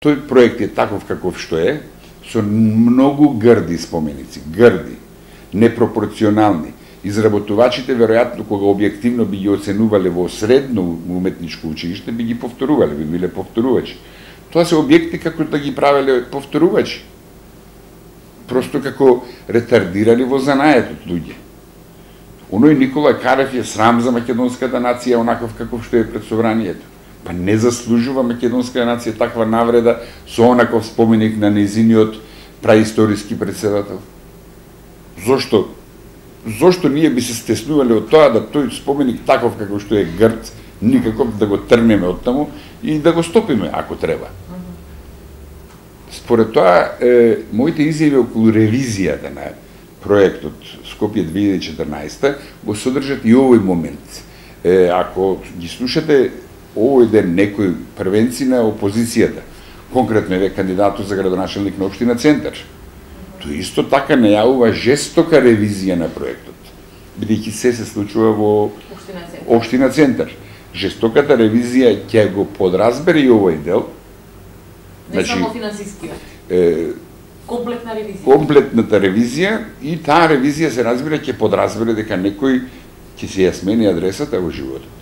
тој проект е таков каков што е, со многу грди споменици, грди, непропорционални. Изработувачите, веројатно, кога објективно би ги оценувале во средно уметничко училиште, би ги повторувале, би биле повторувачи. Тоа се објекти како да ги правеле повторувачи. Просто како ретардирали во занаетот луѓе. Оној Никола Карев е срам за македонската нација, онаков каков што е пред собранието. Па не заслужува македонската нација таква навреда со онаков споменик на незиниот праисториски председател. Зошто? Зошто ние би се стеснувале од тоа да тој споменик таков како што е грд, никако да го трмеме од таму и да го стопиме ако треба. Според тоа, моите изјави околу ревизијата на проектот Скопје 2014 го содржат и овој момент. Ако ги слушате овој ден некој првенци на опозицијата, конкретно е кандидатот за градоначелник на општина Центар, тој исто така најавува жестока ревизија на проектот, бидејќи се случува во општина Центар. Жестоката ревизија ќе го подразбере и овој дел. Не само финансискиот. Комплетна ревизија. Комплетната ревизија и таа ревизија се разбира ќе подразбере дека некој ќе се ја смени адресата во животот.